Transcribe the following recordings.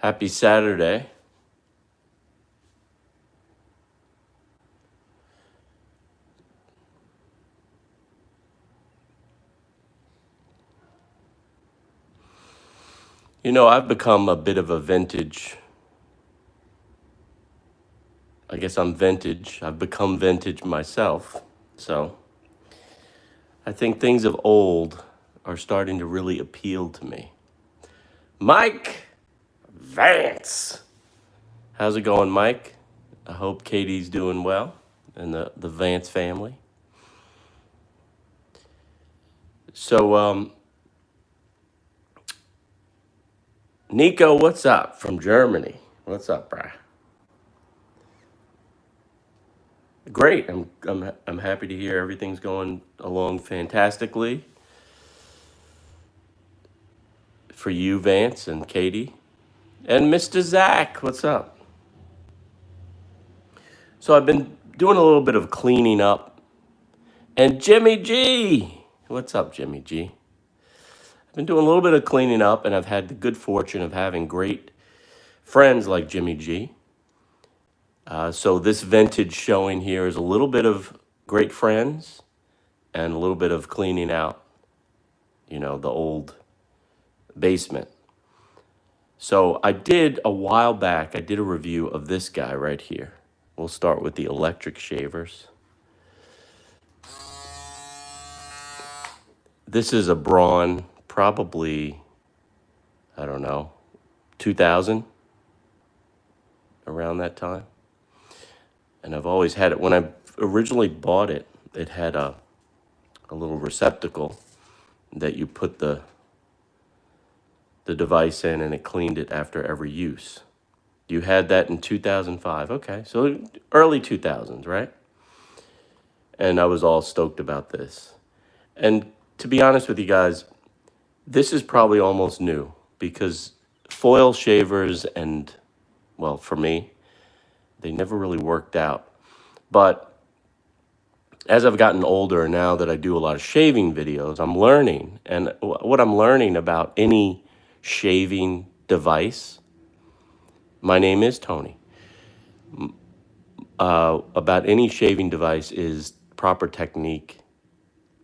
Happy Saturday. You know, I've become a bit of a vintage. I guess I'm vintage. I've become vintage myself. So I think things of old are starting to really appeal to me. Mike Vance. How's it going, Mike? I hope Katie's doing well and the Vance family. So, Nico, what's up from Germany? What's up, brah? Great. I'm happy to hear everything's going along fantastically for you, Vance and Katie, and Mr. Zach. What's up? So I've been doing a little bit of cleaning up, and Jimmy G. What's up, Jimmy G? I've been doing a little bit of cleaning up, and I've had the good fortune of having great friends like Jimmy G. So this vintage showing here is a little bit of great friends and a little bit of cleaning out, the old basement. So I did a while back, I did a review of this guy right here. We'll start with the electric shavers. This is a Braun, probably, I don't know, 2000, around that time. And I've always had it. When I originally bought it, it had a little receptacle that you put the device in, and it cleaned it after every use. You had that in 2005. Okay, so early 2000s, right? And I was all stoked about this. And to be honest with you guys, this is probably almost new because foil shavers and, well, for me, they never really worked out. But as I've gotten older, now that I do a lot of shaving videos, I'm learning. And what I'm learning about any shaving device, my name is Tony, about any shaving device is proper technique.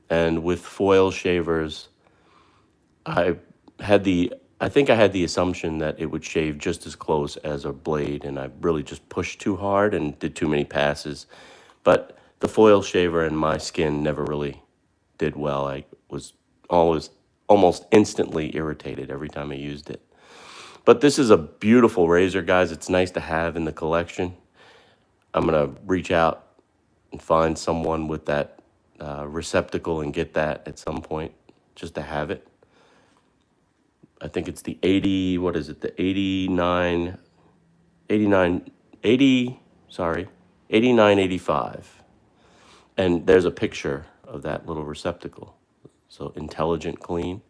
And with foil shavers, I think I had the assumption that it would shave just as close as a blade, and I really just pushed too hard and did too many passes. But the foil shaver and my skin never really did well. I was always almost instantly irritated every time I used it. But this is a beautiful razor, guys. It's nice to have in the collection. I'm going to reach out and find someone with that receptacle and get that at some point just to have it. I think it's the 80, what is it? The 8985. And there's a picture of that little receptacle. So intelligent clean.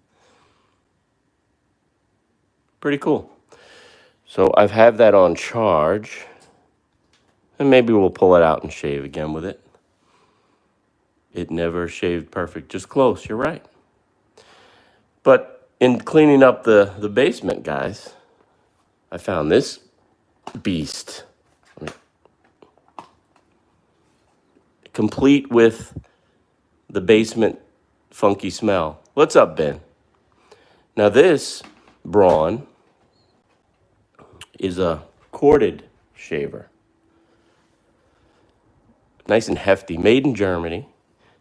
Pretty cool. So I've had that on charge. And maybe we'll pull it out and shave again with it. It never shaved perfect, just close, you're right. But in cleaning up the basement, guys, I found this beast. Complete with the basement funky smell. What's up, Ben? Now this Braun is a corded shaver. Nice and hefty, made in Germany,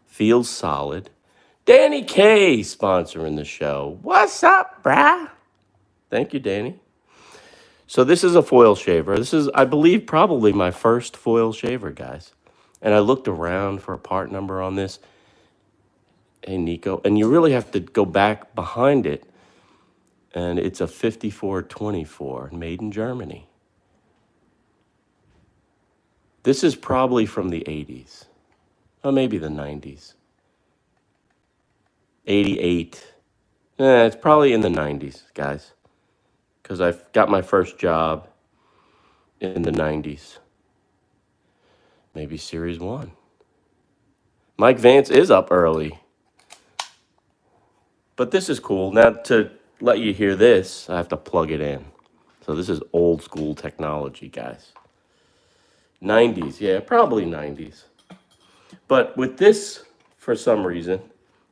feels solid. Danny K sponsoring the show. What's up, brah? Thank you, Danny. So this is a foil shaver. This is, I believe, probably my first foil shaver, guys. And I looked around for a part number on this. Hey, Nico. And you really have to go back behind it. And it's a 5424, made in Germany. This is probably from the 80s. Or maybe the 90s. 88. It's probably in the 90s, guys. Because I got my first job in the 90s. Maybe Series 1. Mike Vance is up early. But this is cool. Now, to let you hear this, I have to plug it in. So this is old school technology, guys. 90s, yeah, probably 90s. But with this, for some reason,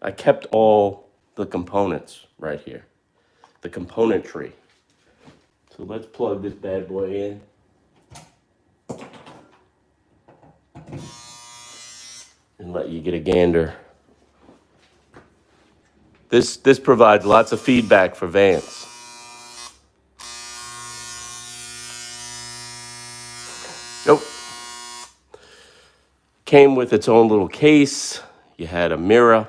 I kept all the components right here, the componentry. So let's plug this bad boy in. And let you get a gander. This provides lots of feedback for Vance. Nope. Came with its own little case. You had a mirror.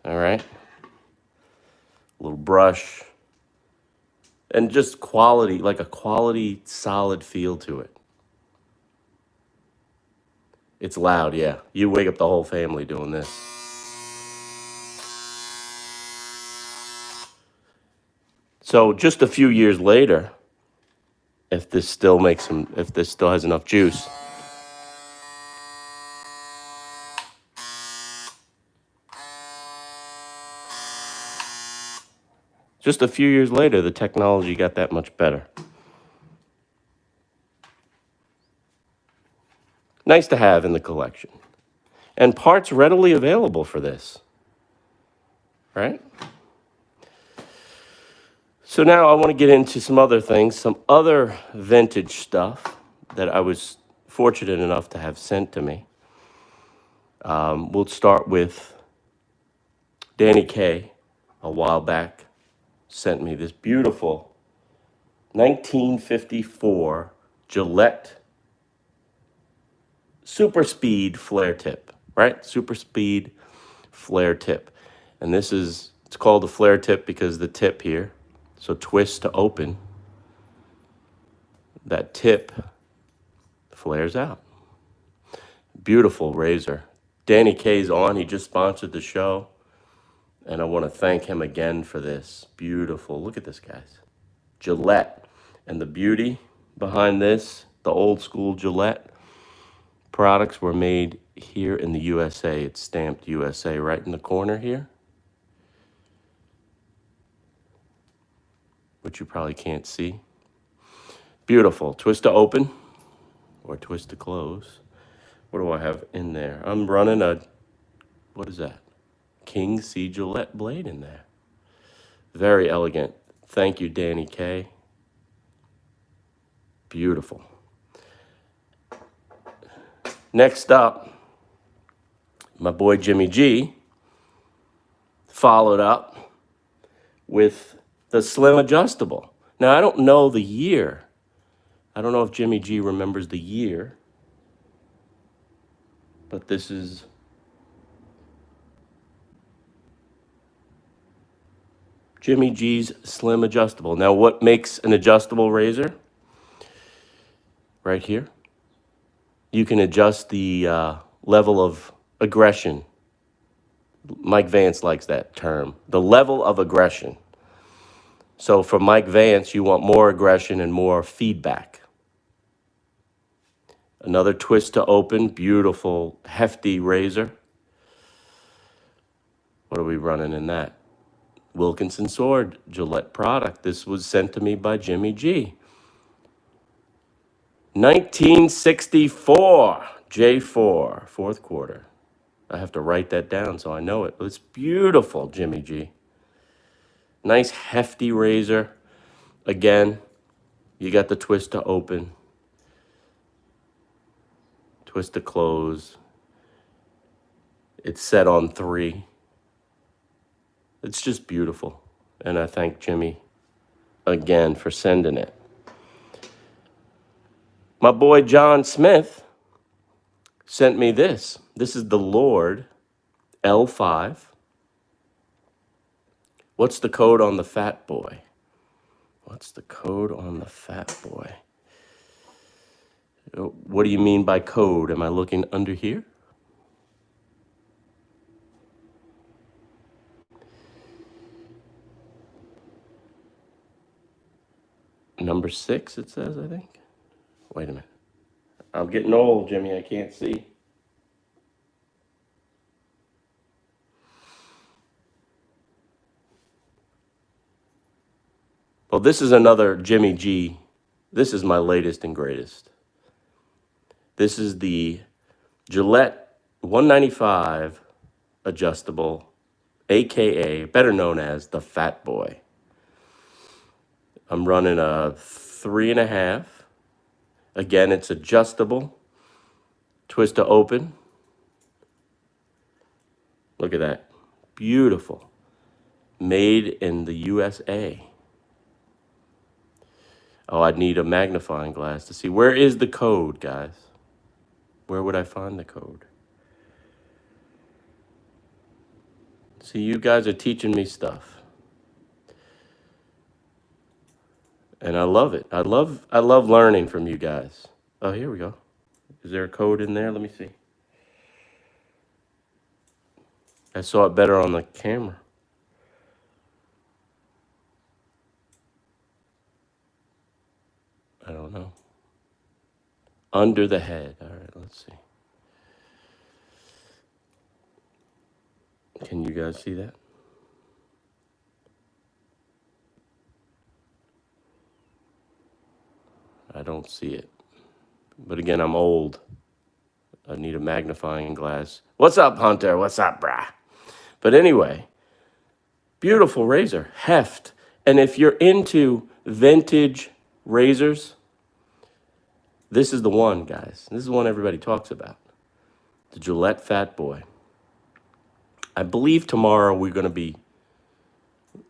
All right. A little brush. And just quality, like a quality, solid feel to it. It's loud, yeah. You wake up the whole family doing this. So just a few years later, if this still has enough juice, just a few years later, the technology got that much better. Nice to have in the collection. And parts readily available for this, right? So now I want to get into some other things, some other vintage stuff that I was fortunate enough to have sent to me. We'll start with Danny Kaye, a while back, sent me this beautiful 1954 Gillette Super Speed flare tip, right? Super Speed flare tip. And it's called a flare tip because the tip here, so twist to open, that tip flares out. Beautiful razor. Danny Kaye's on. He just sponsored the show. And I want to thank him again for this. Beautiful. Look at this, guys. Gillette. And the beauty behind this, the old school Gillette products were made here in the USA. It's stamped USA right in the corner here, which you probably can't see. Beautiful. Twist to open or twist to close. What do I have in there? I'm running what is that? King C Gillette blade in there. Very elegant. Thank you, Danny Kaye. Beautiful. Next up, my boy Jimmy G followed up with the Slim Adjustable. Now, I don't know the year. I don't know if Jimmy G remembers the year, but this is Jimmy G's Slim Adjustable. Now, what makes an adjustable razor? Right here. You can adjust the level of aggression. Mike Vance likes that term. The level of aggression. So for Mike Vance, you want more aggression and more feedback. Another twist to open, beautiful, hefty razor. What are we running in that? Wilkinson Sword, Gillette product. This was sent to me by Jimmy G. 1964, J4, fourth quarter. I have to write that down so I know it. It's beautiful, Jimmy G. Nice hefty razor. Again, you got the twist to open, twist to close. It's set on 3. It's just beautiful. And I thank Jimmy again for sending it. My boy John Smith sent me this. This is the Lord L5. What's the code on the Fat Boy? What's the code on the Fat Boy? What do you mean by code? Am I looking under here? Number 6, it says, I think. Wait a minute. I'm getting old, Jimmy. I can't see. Well, this is another Jimmy G. This is my latest and greatest. This is the Gillette 195 adjustable, AKA better known as the Fat Boy. I'm running a 3.5. Again, it's adjustable, twist to open. Look at that, beautiful, made in the USA. Oh, I'd need a magnifying glass to see. Where is the code, guys? Where would I find the code? See, you guys are teaching me stuff. And I love it. I love learning from you guys. Oh, here we go. Is there a code in there? Let me see. I saw it better on the camera. I don't know. Under the head. All right, let's see. Can you guys see that? I don't see it. But again, I'm old. I need a magnifying glass. What's up, Hunter? What's up, brah? But anyway, beautiful razor, heft. And if you're into vintage razors, this is the one, guys. This is the one everybody talks about. The Gillette Fat Boy. I believe tomorrow we're going to be,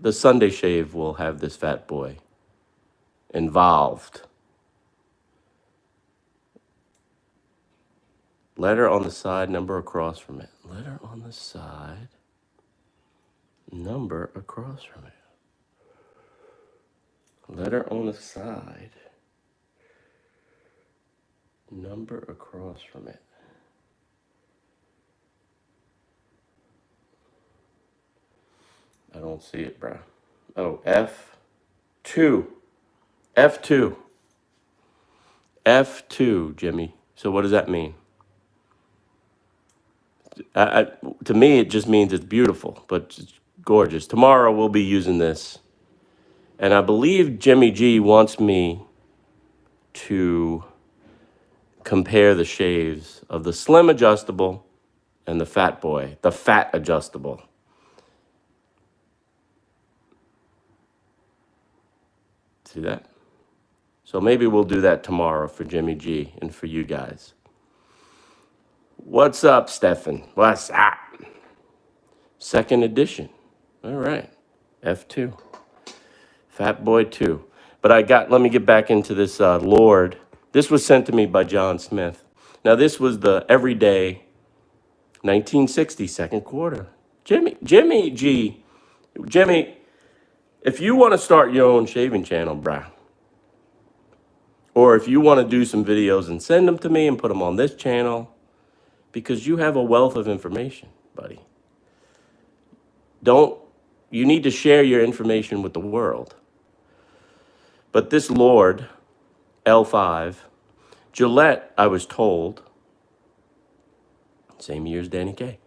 the Sunday Shave will have this Fat Boy involved. Letter on the side, number across from it. Letter on the side, number across from it. Letter on the side, number across from it. I don't see it, bro. Oh, F2. F2. F2, Jimmy. So what does that mean? To me, it just means it's beautiful, but it's gorgeous. Tomorrow we'll be using this. And I believe Jimmy G wants me to compare the shaves of the Slim Adjustable and the Fat Boy, the Fat Adjustable. See that? So maybe we'll do that tomorrow for Jimmy G and for you guys. What's up, Stefan? What's up? Second edition. All right. F2. Fat Boy 2. But let me get back into this Lord. This was sent to me by John Smith. Now, this was the everyday 1960 second quarter. Jimmy G. Jimmy, if you want to start your own shaving channel, brah, or if you want to do some videos and send them to me and put them on this channel, because you have a wealth of information, buddy. You need to share your information with the world. But this Lord, L5, Gillette, I was told, same year as Danny Kaye.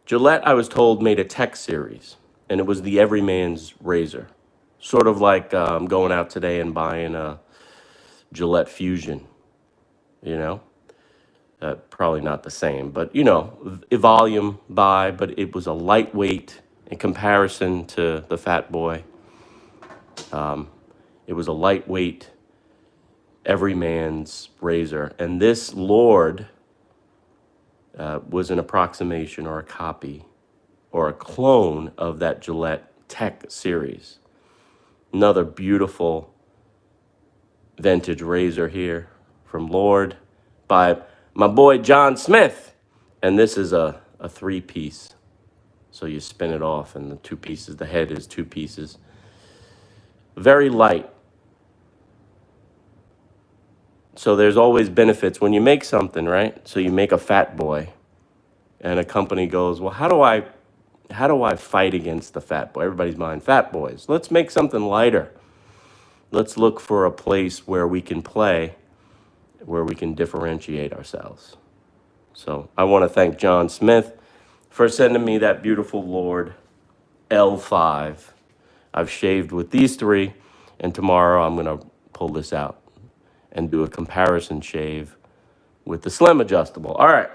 Gillette, I was told, made a tech series, and it was the everyman's razor. Sort of like going out today and buying a Gillette Fusion, you know? Probably not the same, but, you know, a volume buy, but it was a lightweight in comparison to the Fat Boy. It was a lightweight, everyman's razor. And this Lord was an approximation or a copy or a clone of that Gillette Tech series. Another beautiful vintage razor here from Lord by my boy John Smith. And this is a 3-piece. So you spin it off and the 2 pieces, the head is 2 pieces. Very light. So there's always benefits when you make something, right? So you make a Fat Boy and a company goes, well, how do I fight against the Fat Boy? Everybody's buying Fat Boys. Let's make something lighter. Let's look for a place where we can play, where we can differentiate ourselves. So I want to thank John Smith for sending me that beautiful Lord L5. I've shaved with these 3. And tomorrow I'm going to pull this out and do a comparison shave with the slim adjustable. All right.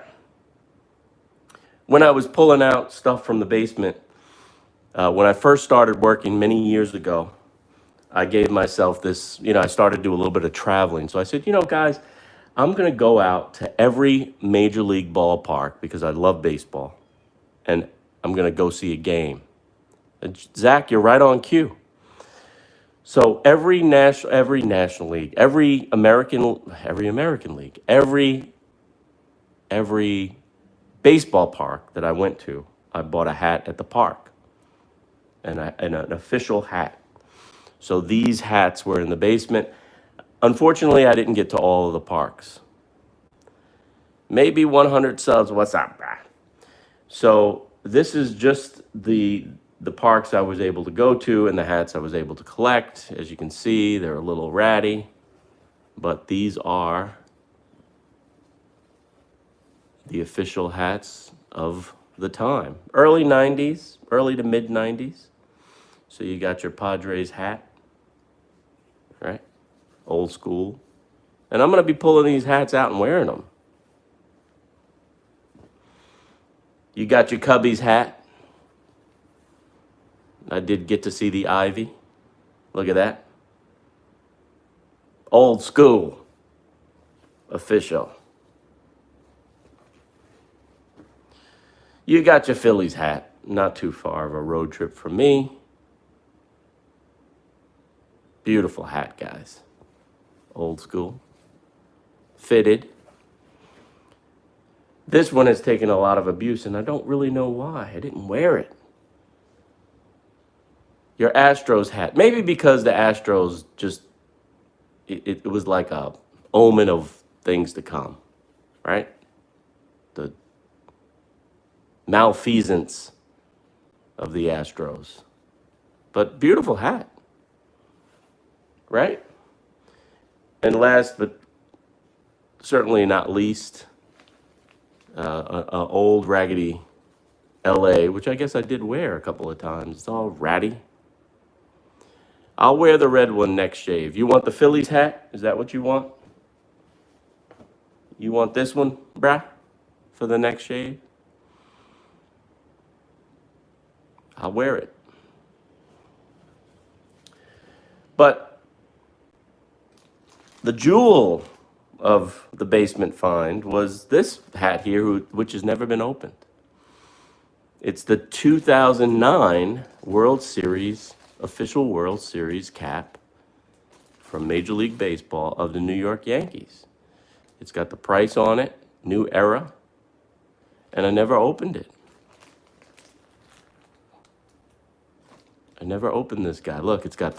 When I was pulling out stuff from the basement, when I first started working many years ago, I gave myself this, I started to do a little bit of traveling. So I said, guys, I'm going to go out to every major league ballpark because I love baseball, and I'm going to go see a game. And Zach, you're right on cue. So every national league, every American league, every baseball park that I went to, I bought a hat at the park, and an official hat. So these hats were in the basement. Unfortunately, I didn't get to all of the parks. Maybe 100 subs. What's up, bruh? So this is just the parks I was able to go to and the hats I was able to collect. As you can see, they're a little ratty, but these are the official hats of the time. Early 90s, early to mid 90s. So you got your Padres hat, right? Old school. And I'm going to be pulling these hats out and wearing them. You got your Cubbies hat. I did get to see the ivy. Look at that. Old school. Official. You got your Phillies hat. Not too far of a road trip from me. Beautiful hat, guys. Old school. Fitted. This one has taken a lot of abuse, and I don't really know why. I didn't wear it. Your Astros hat. Maybe because the Astros just, it was like a omen of things to come, right? The malfeasance of the Astros. But beautiful hat, right? And last but certainly not least, a old raggedy LA, which I guess I did wear a couple of times. It's all ratty. I'll wear the red one next shave. You want the Phillies hat? Is that what you want? You want this one, brah, for the next shave? I'll wear it. But the jewel of the basement find was this hat here, which has never been opened. It's the 2009 World Series, official World Series cap from Major League Baseball of the New York Yankees. It's got the price on it, new era, and I never opened it. I never opened this guy. Look, it's got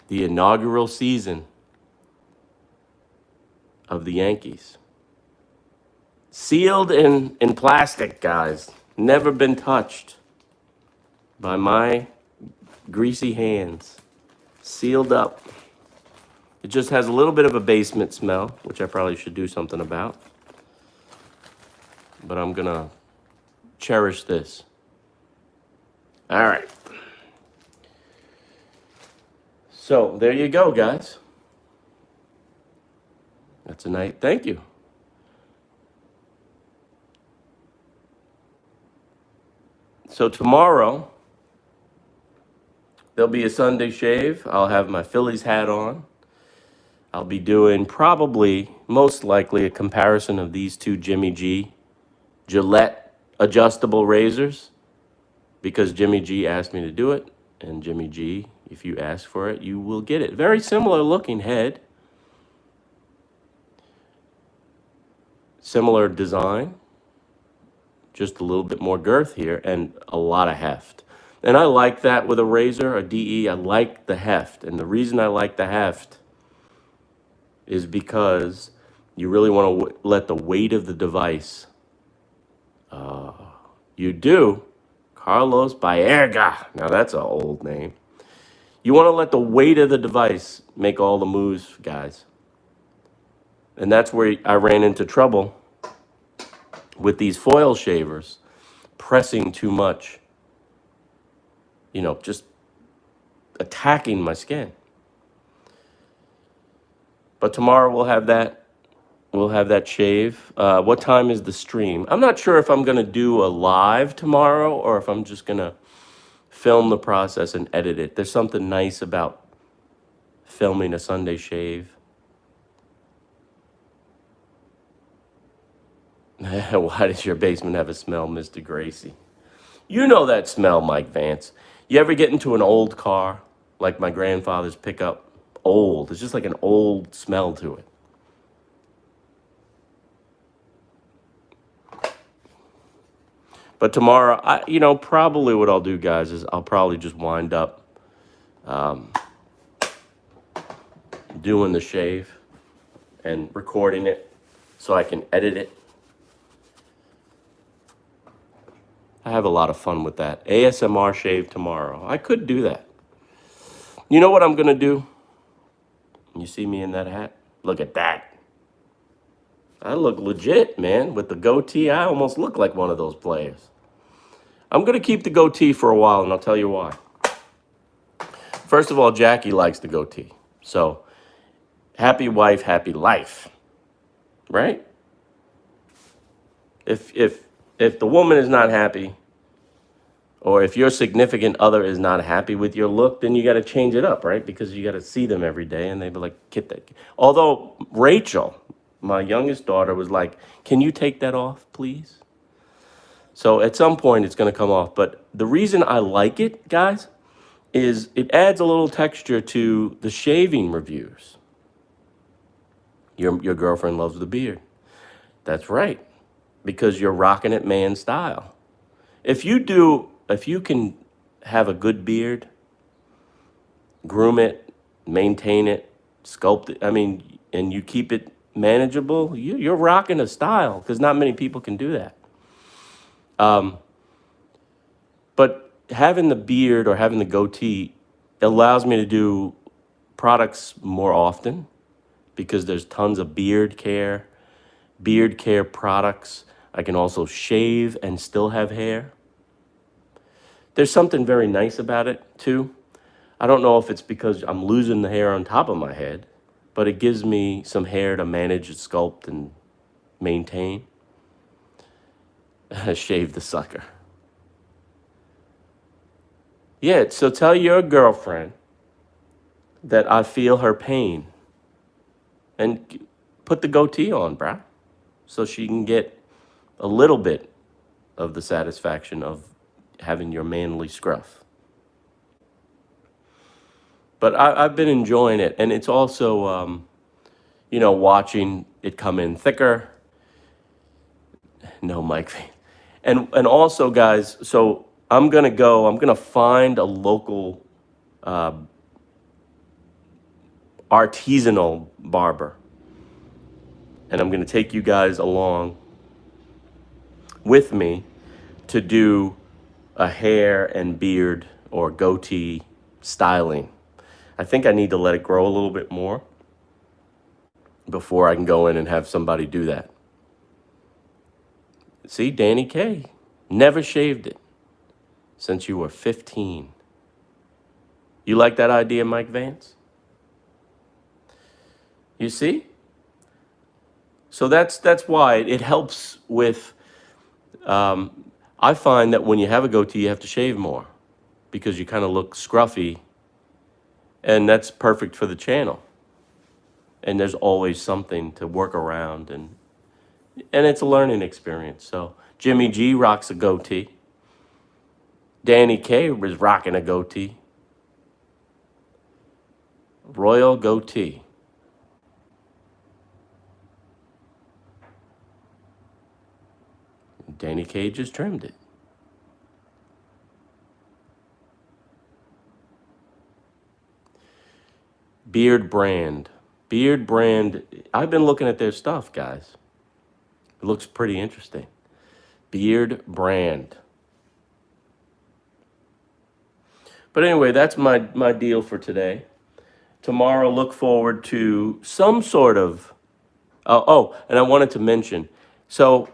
the inaugural season of the Yankees. Sealed in plastic, guys. Never been touched by my greasy hands. Sealed up. It just has a little bit of a basement smell, which I probably should do something about. But I'm going to cherish this. All right. So there you go, guys. That's a night. Thank you. So tomorrow, there'll be a Sunday shave. I'll have my Phillies hat on. I'll be doing probably, most likely, a comparison of these two Jimmy G Gillette adjustable razors, because Jimmy G asked me to do it. And Jimmy G, if you ask for it, you will get it. Very similar looking head. Similar design. Just a little bit more girth here and a lot of heft. And I like that with a razor, a DE. I like the heft. And the reason I like the heft is because you really want to let the weight of the device. You do. Carlos Baerga. Now that's an old name. You want to let the weight of the device make all the moves, guys. And that's where I ran into trouble with these foil shavers, pressing too much just attacking my skin. But tomorrow we'll have that. We'll have that shave. What time is the stream? I'm not sure if I'm gonna do a live tomorrow or if I'm just gonna film the process and edit it. There's something nice about filming a Sunday shave. Why does your basement have a smell, Mr. Gracie? You know that smell, Mike Vance. You ever get into an old car, like my grandfather's pickup? Old. It's just like an old smell to it. But tomorrow, probably what I'll do, guys, is I'll probably just wind up doing the shave and recording it so I can edit it. I have a lot of fun with that. ASMR shave tomorrow. I could do that. You know what I'm going to do? You see me in that hat? Look at that. I look legit, man. With the goatee, I almost look like one of those players. I'm going to keep the goatee for a while, and I'll tell you why. First of all, Jackie likes the goatee. So, happy wife, happy life. Right? If the woman is not happy, or if your significant other is not happy with your look, then you got to change it up, right? Because you got to see them every day, and they'd be like, "Get that." Although Rachel, my youngest daughter, was like, "Can you take that off, please?" So at some point, it's going to come off. But the reason I like it, guys, is it adds a little texture to the shaving reviews. Your girlfriend loves the beard. That's right, because you're rocking it man style. If you can have a good beard, groom it, maintain it, sculpt it, and you keep it manageable, you're rocking a style, because not many people can do that. But having the beard or having the goatee allows me to do products more often, because there's tons of beard care products. I can also shave and still have hair. There's something very nice about it, too. I don't know if it's because I'm losing the hair on top of my head, but it gives me some hair to manage, sculpt, and maintain. Shave the sucker. Yeah, so tell your girlfriend that I feel her pain. And put the goatee on, bruh, so she can get a little bit of the satisfaction of having your manly scruff. But I've been enjoying it, and it's also, watching it come in thicker. No, Mike. And also, guys, so I'm gonna find a local artisanal barber, and I'm gonna take you guys along with me to do a hair and beard or goatee styling. I think I need to let it grow a little bit more before I can go in and have somebody do that. See, Danny K, never shaved it since you were 15. You like that idea, Mike Vance? You see? So that's why it helps with, I find that when you have a goatee, you have to shave more because you kind of look scruffy, and that's perfect for the channel. And there's always something to work around, and it's a learning experience. So Jimmy G rocks a goatee. Danny K is rocking a goatee. Royal goatee. Danny K just trimmed it. Beard Brand. Beard Brand. I've been looking at their stuff, guys. It looks pretty interesting. Beard Brand. But anyway, that's my deal for today. Tomorrow, look forward to some sort of... and I wanted to mention, so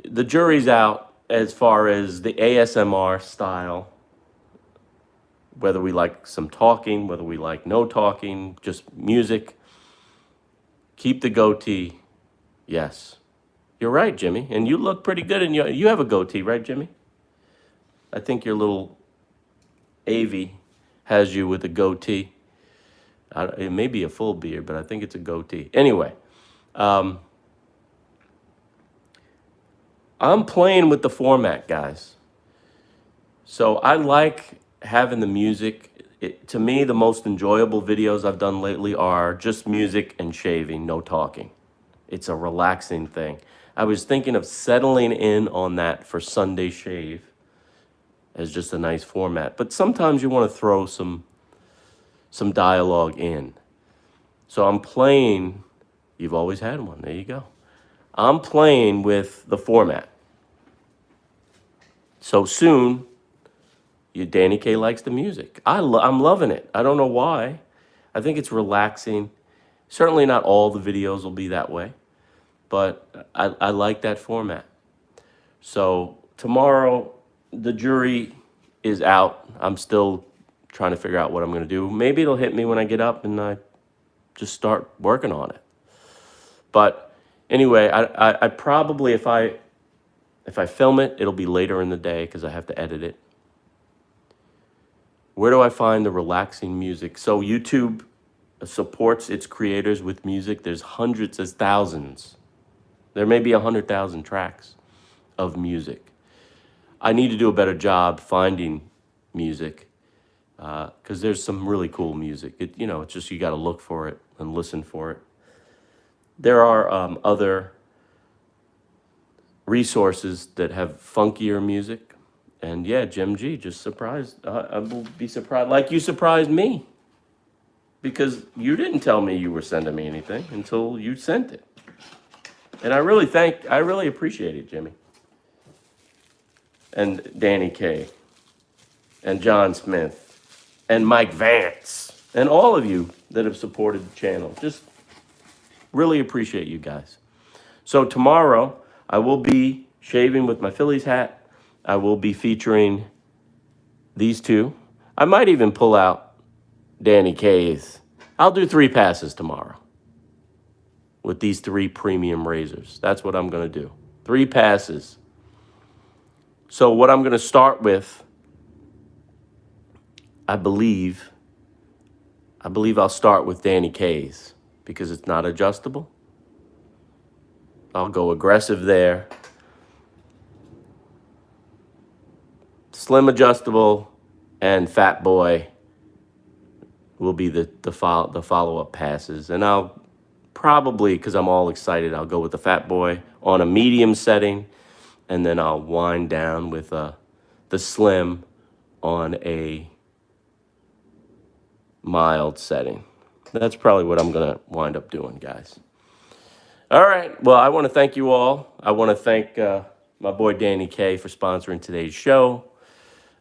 the jury's out as far as the ASMR style whether we like some talking, whether we like no talking, just music. Keep the goatee. Yes. You're right, Jimmy. And you look pretty good. And you have a goatee, right, Jimmy? I think your little Avi has you with a goatee. It may be a full beard, but I think it's a goatee. Anyway, I'm playing with the format, guys. So I like having the music. To me, the most enjoyable videos I've done lately are just music and shaving, no talking. It's a relaxing thing. I was thinking of settling in on that for Sunday Shave as just a nice format. But sometimes you want to throw some dialogue in. So I'm playing. You've always had one. There you go. I'm playing with the format. So soon, Danny K likes the music. I'm loving it. I don't know why. I think it's relaxing. Certainly not all the videos will be that way, but I like that format. So tomorrow, the jury is out. I'm still trying to figure out what I'm going to do. Maybe it'll hit me when I get up and I just start working on it. But anyway, I probably, if I film it, it'll be later in the day because I have to edit it. Where do I find the relaxing music? So YouTube supports its creators with music. There's hundreds, there's thousands. There may be 100,000 tracks of music. I need to do a better job finding music because there's some really cool music. It's just you got to look for it and listen for it. There are other resources that have funkier music. And yeah, Jim G, just surprised. I will be surprised, like you surprised me. Because you didn't tell me you were sending me anything until you sent it. And I really appreciate it, Jimmy. And Danny K. And John Smith. And Mike Vance. And all of you that have supported the channel. Just really appreciate you guys. So tomorrow, I will be shaving with my Phillies hat. I will be featuring these two. I might even pull out Danny K's. I'll do 3 passes tomorrow with these 3 premium razors. That's what I'm going to do. 3 passes. So what I'm going to start with, I believe I'll start with Danny K's because it's not adjustable. I'll go aggressive there. Slim adjustable and Fat Boy will be the follow-up passes. And I'll probably, because I'm all excited, I'll go with the Fat Boy on a medium setting, and then I'll wind down with the Slim on a mild setting. That's probably what I'm going to wind up doing, guys. All right. Well, I want to thank you all. I want to thank my boy Danny K for sponsoring today's show.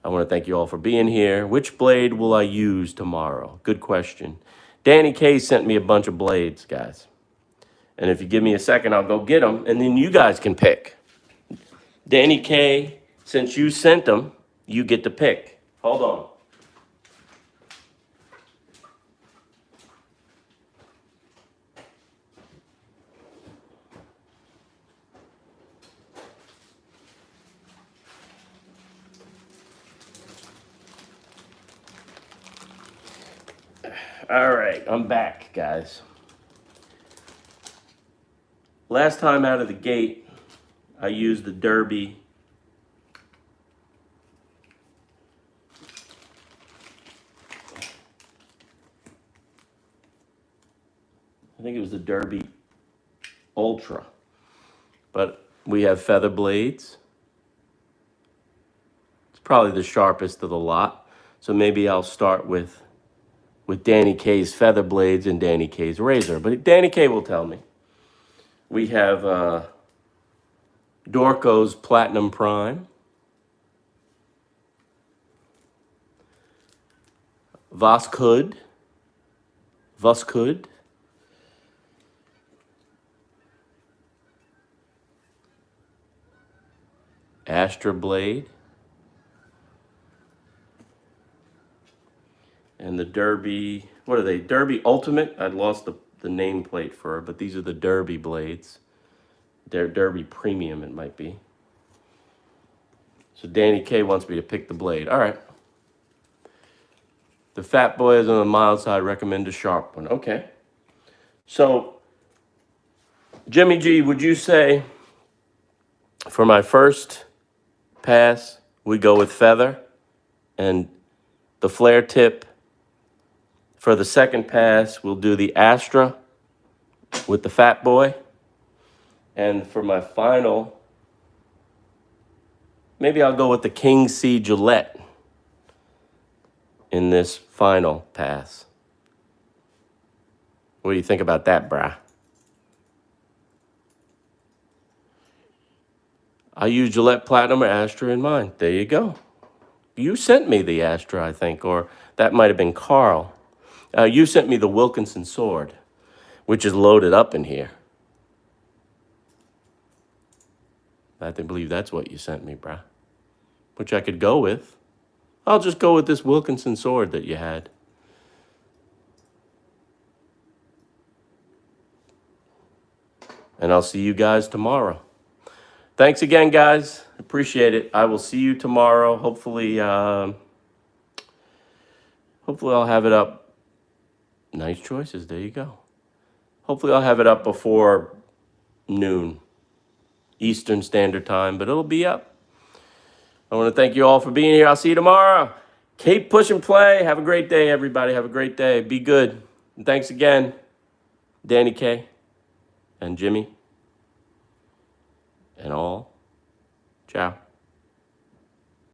I want to thank you all for being here. Which blade will I use tomorrow? Good question. Danny K sent me a bunch of blades, guys. And if you give me a second, I'll go get them, and then you guys can pick. Danny K, since you sent them, you get to pick. Hold on. All right, I'm back, guys. Last time out of the gate, I used the Derby I think it was the Derby Ultra. But we have feather blades. It's probably the sharpest of the lot. So maybe I'll start with Danny K's feather blades and Danny K's razor. But Danny K will tell me. We have Dorco's Platinum Prime. Voskud. Astra Blade. And the Derby, what are they? Derby Ultimate? I lost the nameplate for it, but these are the Derby blades. Derby Premium, it might be. So Danny K wants me to pick the blade. All right. The fat boy is on the mild side. Recommend a sharp one. Okay. So, Jimmy G, would you say for my first pass, we go with feather and the flare tip? For the second pass, we'll do the Astra with the fat boy. And for my final, maybe I'll go with the King C Gillette in this final pass. What do you think about that, brah? I use Gillette Platinum or Astra in mine. There you go. You sent me the Astra, I think, or that might have been Carl. You sent me the Wilkinson sword, which is loaded up in here. I believe that's what you sent me, brah. Which I could go with. I'll just go with this Wilkinson sword that you had. And I'll see you guys tomorrow. Thanks again, guys. Appreciate it. I will see you tomorrow. Hopefully, hopefully I'll have it up. Nice choices. There you go. Hopefully I'll have it up before noon Eastern Standard Time, but it'll be up. I want to thank you all for being here. I'll see you tomorrow. Keep push and play. Have a great day, everybody. Have a great day. Be good. And thanks again, Danny K and Jimmy and all.